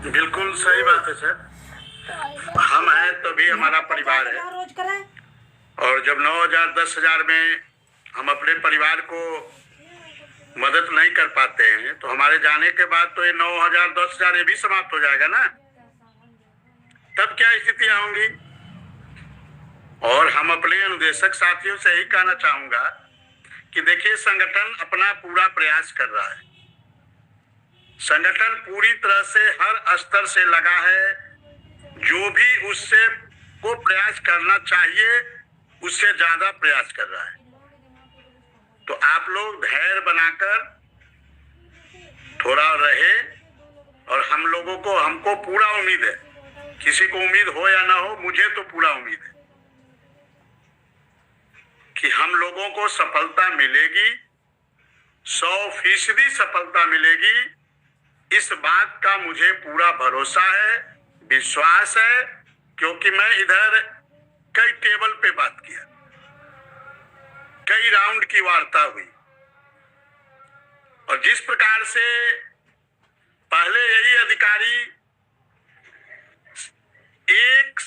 बिल्कुल सही बात है सर। हम हैं तभी हमारा परिवार है, और जब 9,000 10,000 में हम अपने परिवार को मदद नहीं कर पाते हैं तो हमारे जाने के बाद तो ये 9,000 10,000 ये भी समाप्त हो जाएगा ना। तब क्या स्थितियां होंगी। और हम अपने अनुदेशक साथियों से यही कहना चाहूंगा कि देखिए, संगठन अपना पूरा प्रयास कर रहा है। संगठन पूरी तरह से हर स्तर से लगा है। जो भी उससे को प्रयास करना चाहिए उससे ज्यादा प्रयास कर रहा है। तो आप लोग धैर्य बनाकर थोड़ा रहे, और हम लोगों को हमको पूरा उम्मीद है, किसी को उम्मीद हो या ना हो, मुझे तो पूरा उम्मीद है कि हम लोगों को सफलता मिलेगी, 100% सफलता मिलेगी। इस बात का मुझे पूरा भरोसा है, विश्वास है, क्योंकि मैं इधर कई टेबल पे बात किया, कई राउंड की वार्ता हुई, और जिस प्रकार से पहले यही अधिकारी एक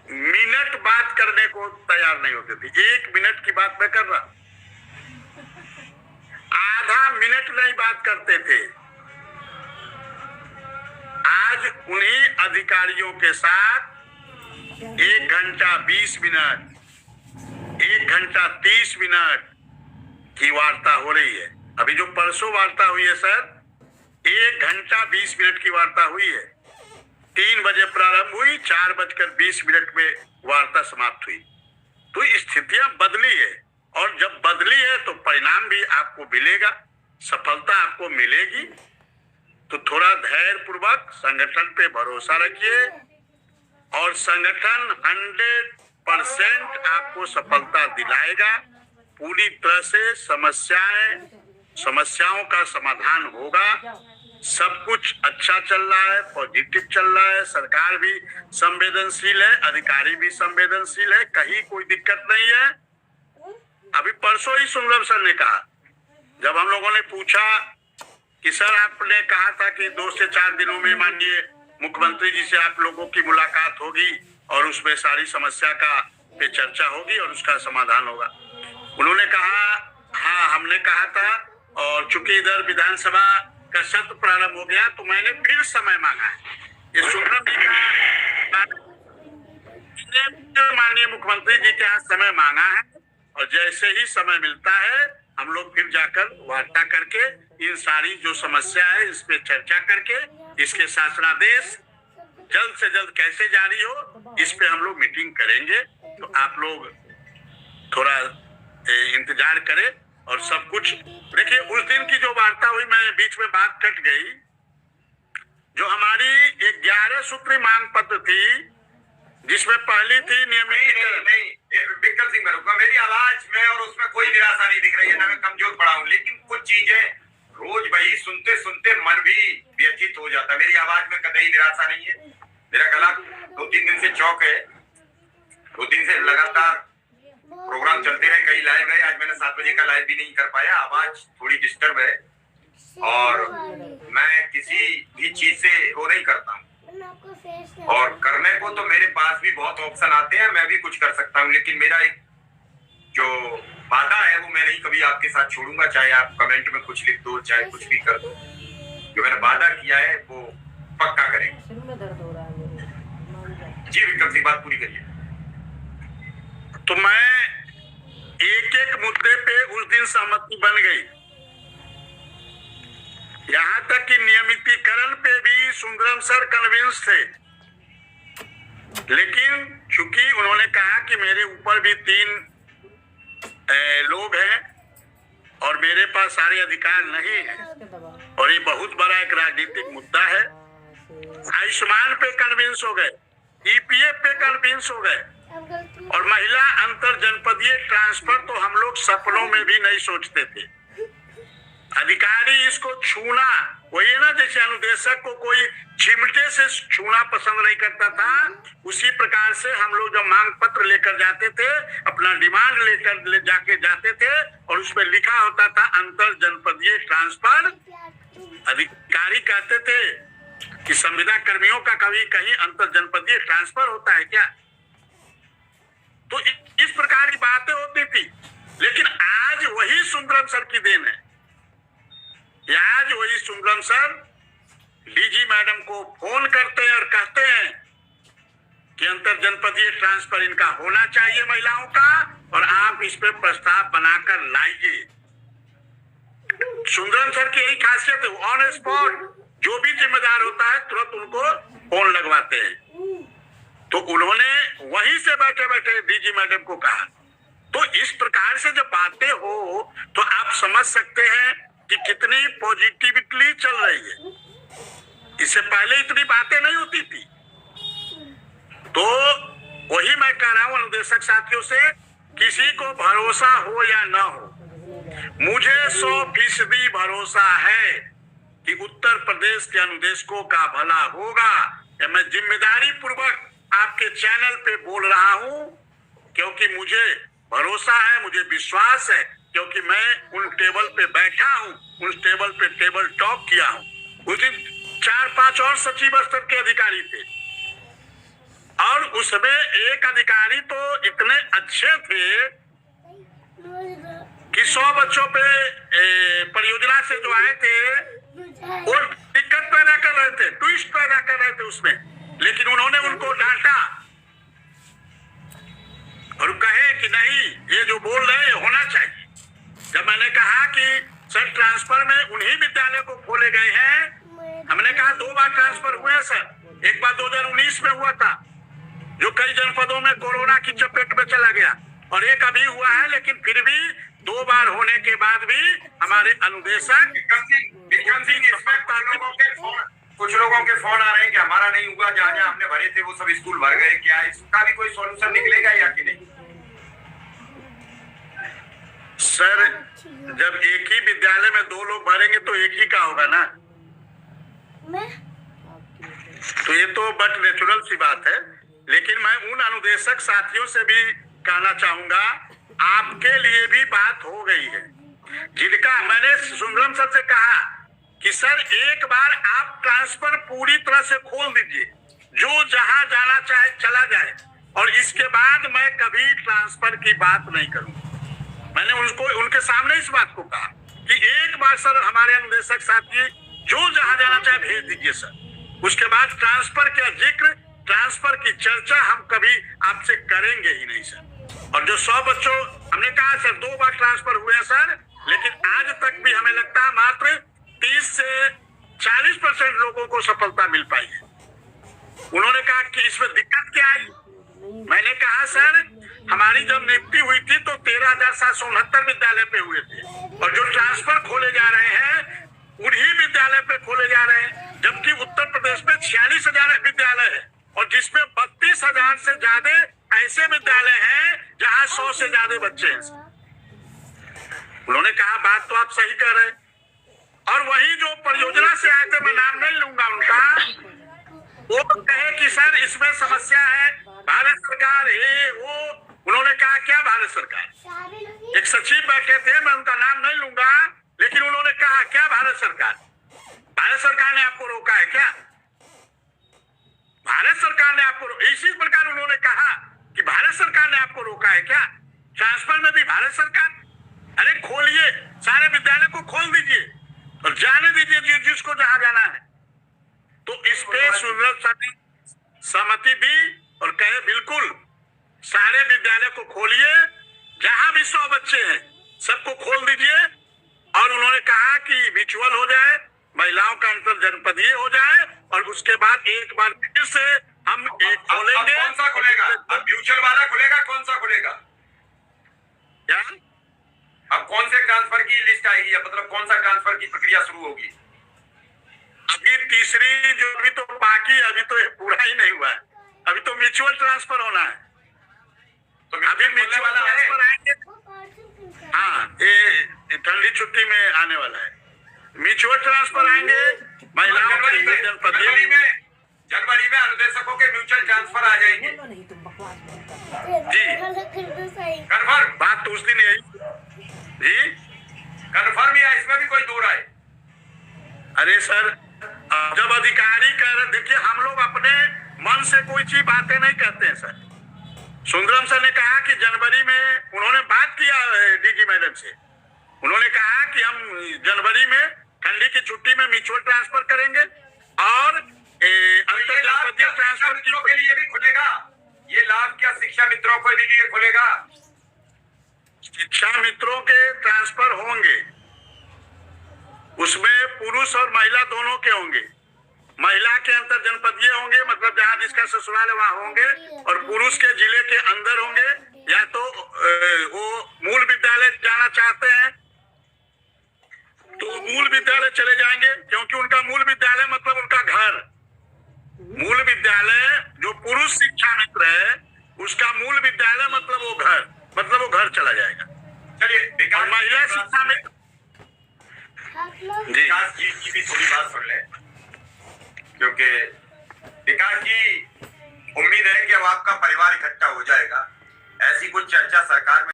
मिनट बात करने को तैयार नहीं होते थे। 1 मिनट की बात मैं कर रहा, आधा मिनट नहीं बात करते थे। आज उन्हीं अधिकारियों के साथ 1 घंटा 20 मिनट, 1 घंटा 30 मिनट की वार्ता हो रही है। अभी जो परसों वार्ता हुई है सर, 1 घंटा 20 मिनट की वार्ता हुई है। 3 बजे प्रारंभ हुई, 4:20 में वार्ता समाप्त हुई। तो स्थितियां बदली है, और जब बदली है तो परिणाम भी आपको मिलेगा, सफलता आपको मिलेगी। तो थोड़ा धैर्य पूर्वक संगठन पे भरोसा रखिए, और संगठन 100% आपको सफलता दिलाएगा। पूरी तरह से समस्याओं का समाधान होगा। सब कुछ अच्छा चल रहा है, पॉजिटिव चल रहा है। सरकार भी संवेदनशील है, अधिकारी भी संवेदनशील है, कहीं कोई दिक्कत नहीं है। अभी परसों ही सुंदरम सर ने कहा, जब हम लोगों ने पूछा कि सर आपने कहा था कि 2 से 4 दिनों में माननीय मुख्यमंत्री जी से आप लोगों की मुलाकात होगी और उसमें सारी समस्या का पे चर्चा होगी और उसका समाधान होगा। उन्होंने कहा हाँ हमने कहा था, और चूंकि इधर विधानसभा का सत्र प्रारंभ हो गया तो मैंने फिर समय मांगा है। ये सुंदरम जी का माननीय मुख्यमंत्री जी के यहाँ समय मांगा है, और जैसे ही समय मिलता है हम लोग फिर जाकर वार्ता करके इन सारी जो समस्या है इस पे चर्चा करके इसके शासनादेश जल्द से जल्द कैसे जारी हो इस पे हम लोग मीटिंग करेंगे। तो आप लोग थोड़ा इंतजार करें, और सब कुछ देखिए। उस दिन की जो वार्ता हुई, मैं बीच में बात कट गई, जो हमारी 11 सूत्री मांग पत्र थी, जिसमें पहली थी नियमितीकरण। नहीं विक्रम सिंह मैं मेरी आवाज में और उसमें कोई निराशा नहीं दिख रही है, ना मैं कमजोर पड़ा हूँ, लेकिन कुछ चीजें रोज वही सुनते सुनते मन भी व्यथित हो जाता है। मेरी आवाज में कतई निराशा नहीं है। मेरा गला 2-3 दिन से चौक है, 2 दिन से लगातार प्रोग्राम चलते रहे, कई लाइव है। आज मैंने 7 बजे का लाइव भी नहीं कर पाया, आवाज थोड़ी डिस्टर्ब है, और मैं किसी भी चीज से वो नहीं करता हूँ, और करने को तो मेरे पास भी बहुत ऑप्शन आते हैं, मैं भी कुछ कर सकता हूँ, लेकिन मेरा एक जो वादा है वो मैं नहीं कभी आपके साथ छोड़ूंगा। चाहे आप कमेंट में कुछ लिख दो, चाहे कुछ भी कर दो, जो मैंने वादा किया है वो पक्का करेंगे। जी विक्रम सिंह बात पूरी करिए। तो मैं एक मुद्दे पे उस दिन सहमति बन गई, यहाँ तक कि नियमितीकरण पे भी सुंदरम सर कन्विंस थे, लेकिन चूंकि उन्होंने कहा कि मेरे ऊपर भी 3 लोग हैं और मेरे पास सारे अधिकार नहीं है, और ये बहुत बड़ा एक राजनीतिक मुद्दा है। आयुष्मान पे कन्विंस हो गए, ईपीएफ पे कन्विंस हो गए, और महिला अंतर जनपदीय ट्रांसफर तो हम लोग सपनों में भी नहीं सोचते थे। अधिकारी इसको छूना, वही है ना, जैसे अनुदेशक को कोई चिमटे से छूना पसंद नहीं करता था, उसी प्रकार से हम लोग जब मांग पत्र लेकर जाते थे, अपना डिमांड लेकर जाते थे, और उसमें लिखा होता था अंतर जनपदीय ट्रांसफर, अधिकारी कहते थे कि संविदा कर्मियों का कभी कहीं अंतर जनपदीय ट्रांसफर होता है क्या? तो इस प्रकार की बातें होती थी। लेकिन आज वही सुंदरम सर की देन है। आज वही सुंदरम सर डीजी मैडम को फोन करते हैं और कहते हैं कि अंतर जनपदीय ट्रांसफर इनका होना चाहिए महिलाओं का, और आप इस पे प्रस्ताव बनाकर लाइए। सुंदरम सर की यही खासियत है, ऑन स्पॉट जो भी जिम्मेदार होता है तुरंत उनको फोन लगवाते हैं। तो उन्होंने वहीं से बैठे बैठे डीजी मैडम को कहा। तो इस प्रकार से जब बातें हो तो आप समझ सकते हैं कि कितनी पॉजिटिविटी चल रही है। इससे पहले इतनी बातें नहीं होती थी। तो वही मैं कह रहा हूं अनुदेशक साथियों से, किसी को भरोसा हो या ना हो, मुझे 100% भरोसा है कि उत्तर प्रदेश के अनुदेशकों का भला होगा। या मैं जिम्मेदारी पूर्वक आपके चैनल पे बोल रहा हूं, क्योंकि मुझे भरोसा है, मुझे विश्वास है, क्योंकि मैं उन टेबल पे बैठा हूं, उस टेबल पे टेबल टॉक किया हूं। उस दिन 4-5 और सचिव स्तर के अधिकारी थे, और उसमें एक अधिकारी तो इतने अच्छे थे कि 100 बच्चों पे परियोजना से जो आए थे वो दिक्कत पैदा कर रहे थे, ट्विस्ट पैदा कर रहे थे उसमें, लेकिन उन्होंने उनको डांटा और कहे कि नहीं, ये जो बोल रहे हैं ये होना चाहिए। जब मैंने कहा कि सर ट्रांसफर में उन्हीं विद्यालय को खोले गए हैं, हमने कहा 2 बार ट्रांसफर हुए हैं सर। एक बार 2019 में हुआ था, जो कई जनपदों में कोरोना की चपेट में चला गया, और एक अभी हुआ है, लेकिन फिर भी 2 बार होने के बाद भी हमारे अनुदेशक विक्रम सिंह, इसमें कुछ लोगों के फोन आ रहे हैं कि हमारा नहीं हुआ, जहाँ जहाँ हमने भरे थे वो सब स्कूल भर गए। क्या इसका भी कोई सॉल्यूशन निकलेगा या कि नहीं? सर, जब एक ही विद्यालय में 2 लोग भरेंगे तो एक ही का होगा ना। तो ये तो बट नेचुरल सी बात है। लेकिन मैं उन अनुदेशक साथियों से भी कहना चाहूंगा, आपके लिए भी बात हो गई है, जिनका मैंने सुंदरम सर से कहा कि सर एक बार आप ट्रांसफर पूरी तरह से खोल दीजिए, जो जहां जाना चाहे चला जाए, और इसके बाद मैं कभी ट्रांसफर की बात नहीं करूंगा। मैंने उनके सामने इस बात को कहा कि एक बार सर हमारे अनुदेशक साथी जो जहां जाना चाहे भेज दीजिए सर, उसके बाद ट्रांसफर का जिक्र, ट्रांसफर की चर्चा हम कभी आपसे करेंगे ही नहीं सर। और जो 100 बच्चों, हमने कहा सर 2 बार ट्रांसफर हुए हैं सर, लेकिन आज तक भी हमें लगता है मात्र 30 से 40% लोगों को सफलता मिल पाई है। उन्होंने कहा कि इसमें दिक्कत क्या आई? मैंने कहा सर हमारी जब नियुक्ति हुई थी तो 13,769 विद्यालय पे हुए थे, और जो ट्रांसफर खोले जा रहे हैं उन्हीं विद्यालय पे खोले जा रहे हैं, जबकि उत्तर प्रदेश में 46,000 विद्यालय है, और जिसमें 32,000 से ज्यादा ऐसे विद्यालय हैं जहां 100 से ज्यादा बच्चे हैं। उन्होंने कहा बात तो आप सही कह रहे हैं। और वही जो परियोजना से आए थे, मैं नाम नहीं लूंगा उनका, वो कहे कि सर इसमें समस्या है, भारत सरकार है वो। उन्होंने कहा क्या भारत सरकार? एक सचिव बैठे थे, मैं उनका नाम नहीं लूंगा, लेकिन उन्होंने कहा क्या भारत सरकार? भारत सरकार ने आपको रोका है क्या? भारत सरकार ने आपको, इसी प्रकार उन्होंने कहा कि भारत सरकार ने आपको रोका है क्या? ट्रांसफर में भी भारत सरकार? अरे खोलिए, सारे विद्यालय को खोल दीजिए और जाने दीजिए जिसको जहां जाना है। तो इस पे सुंदर सहमति दी और कहे बिल्कुल सारे विद्यालय को खोलिए, जहां भी 100 बच्चे हैं सबको खोल दीजिए। और उन्होंने कहा कि म्यूचुअल हो जाए, महिलाओं का अंतर जनपदीय हो जाए, और उसके बाद एक बार फिर से हम एक खोलेंगे। कौन सा खुलेगा? अब म्यूचुअल वाला खुलेगा, कौन सा खुलेगा? क्या अब कौन से ट्रांसफर की लिस्ट आएगी, या मतलब कौन सा ट्रांसफर की प्रक्रिया शुरू होगी? अभी तीसरी जो अभी तो बाकी, अभी तो पूरा ही नहीं हुआ है, अभी तो म्यूचुअल ट्रांसफर होना है। तो अभी म्यूचुअल ट्रांसफर आएंगे, हाँ ये ठंडी छुट्टी में आने वाला है। म्यूचुअल ट्रांसफर आएंगे, महिलाओं जनवरी में अनुदेशकों के म्यूचुअल ट्रांसफर आ जाएंगे जी। कन्फर्म बात तो उस दिन यही जी, कन्फर्म, या इसमें भी कोई दो राय? अरे सर, जब अधिकारी कह रहे, देखिए हम लोग अपने मन से कोई चीज बातें नहीं करते हैं सर। सुंदरम सर ने कहा कि जनवरी में उन्होंने बात किया डीजी मैडम से, उन्होंने कहा कि हम जनवरी में ठंडी की छुट्टी में म्यूचुअल ट्रांसफर करेंगे और अंतर जनपदीय ट्रांसफर के लिए भी खुलेगा। ये लाभ क्या शिक्षा मित्रों के लिए खुलेगा? शिक्षा मित्रों के ट्रांसफर होंगे, उसमें पुरुष और महिला दोनों के होंगे। महिला के अंतर जनपदीय होंगे, मतलब जहां जिसका ससुराल है वहां होंगे, और पुरुष के जिले के अंदर होंगे। या तो वो मूल विद्यालय जाना चाहते हैं तो मूल विद्यालय चले जाएंगे, क्योंकि उनका मूल विद्यालय मतलब उनका घर। मूल विद्यालय जो पुरुष शिक्षा मित्र है उसका मूल विद्यालय मतलब वो घर चला जाएगा। चलिए, और महिला शिक्षा मित्र विकास जी की भी थोड़ी बात सुन ले, क्योंकि विकास जी, उम्मीद है कि अब आपका परिवार इकट्ठा हो जाएगा। ऐसी कुछ चर्चा सरकार में